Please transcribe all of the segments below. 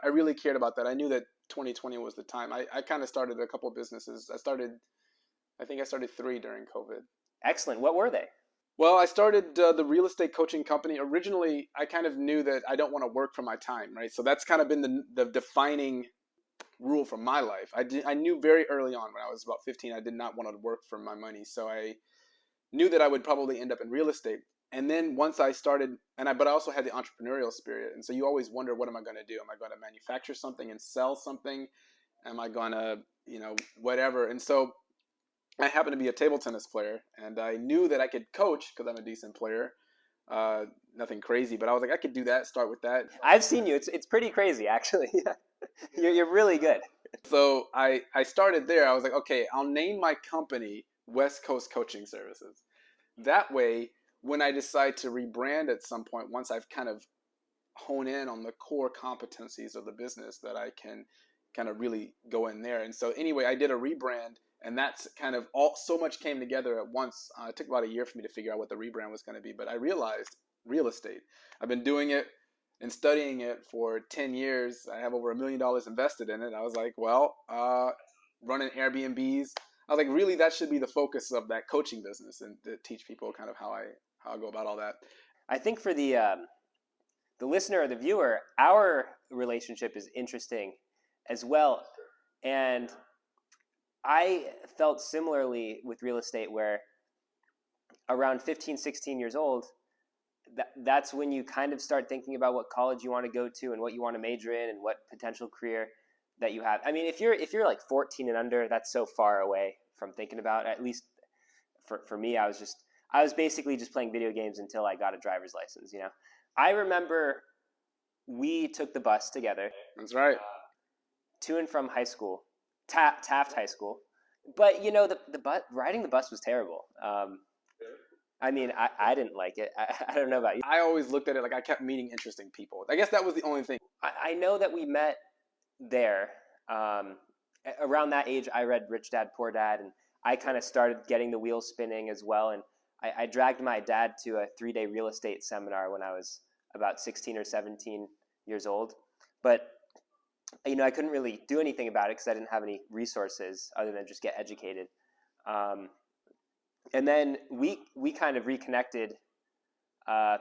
I really cared about that. I knew that 2020 was the time. I kind of started a couple of businesses. I think I started 3 during COVID. Excellent. What were they? Well, I started the real estate coaching company. Originally, I kind of knew that I don't want to work for my time, right? So that's kind of been the defining rule for my life. I knew very early on when I was about 15, I did not want to work for my money. So I knew that I would probably end up in real estate. And then once I started, but I also had the entrepreneurial spirit. And so you always wonder, what am I going to do? Am I going to manufacture something and sell something? Am I going to, whatever? And so I happened to be a table tennis player, and I knew that I could coach because I'm a decent player. Nothing crazy, but I was like, I could do that, start with that. I've seen you. It's pretty crazy, actually. You're really good. So I started there. I was like, okay, I'll name my company West Coast Coaching Services. That way, when I decide to rebrand at some point, once I've kind of honed in on the core competencies of the business, that I can kind of really go in there. And so anyway, I did a rebrand, and that's kind of so much came together at once. It took about a year for me to figure out what the rebrand was going to be, but I realized real estate. I've been doing it and studying it for 10 years. I have over $1 million invested in it. I was like, well, running Airbnbs. I was like, really, that should be the focus of that coaching business, and to teach people kind of how I go about all that. I think for the listener or the viewer, our relationship is interesting as well. And I felt similarly with real estate, where around 15, 16 years old, that's when you kind of start thinking about what college you want to go to and what you want to major in and what potential career that you have. I mean, if you're like 14 and under, that's so far away from thinking about. At least for me, I was basically just playing video games until I got a driver's license. I remember we took the bus together. That's right. To and from high school, Taft High School. But the bus, riding the bus was terrible. I mean, I didn't like it. I don't know about you. I always looked at it like I kept meeting interesting people. I guess that was the only thing. I know that we met there. Around that age, I read Rich Dad, Poor Dad, and I kind of started getting the wheels spinning as well. And I dragged my dad to a 3-day real estate seminar when I was about 16 or 17 years old. But I couldn't really do anything about it because I didn't have any resources other than just get educated. And then we kind of reconnected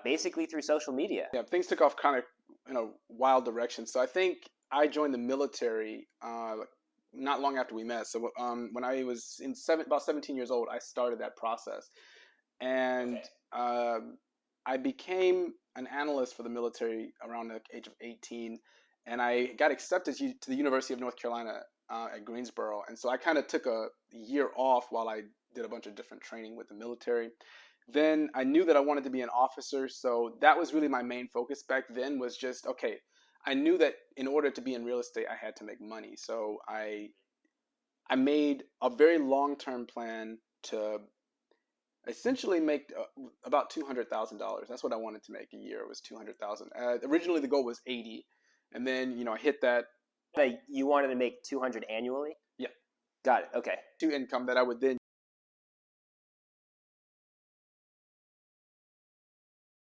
basically through social media. Yeah, things took off kind of in a wild direction. So I think I joined the military not long after we met. So when I was about 17 years old, I started that process. And I became an analyst for the military around the age of 18. And I got accepted to the University of North Carolina at Greensboro. And so I kind of took a year off while I did a bunch of different training with the military. Then I knew that I wanted to be an officer. So that was really my main focus back then, was just, okay, I knew that in order to be in real estate, I had to make money. So I made a very long-term plan to essentially make about $200,000. That's what I wanted to make a year, was $200,000. Originally, the goal was 80. And then, I hit that. You wanted to make 200 annually? Yeah. Got it. Okay. To income that I would then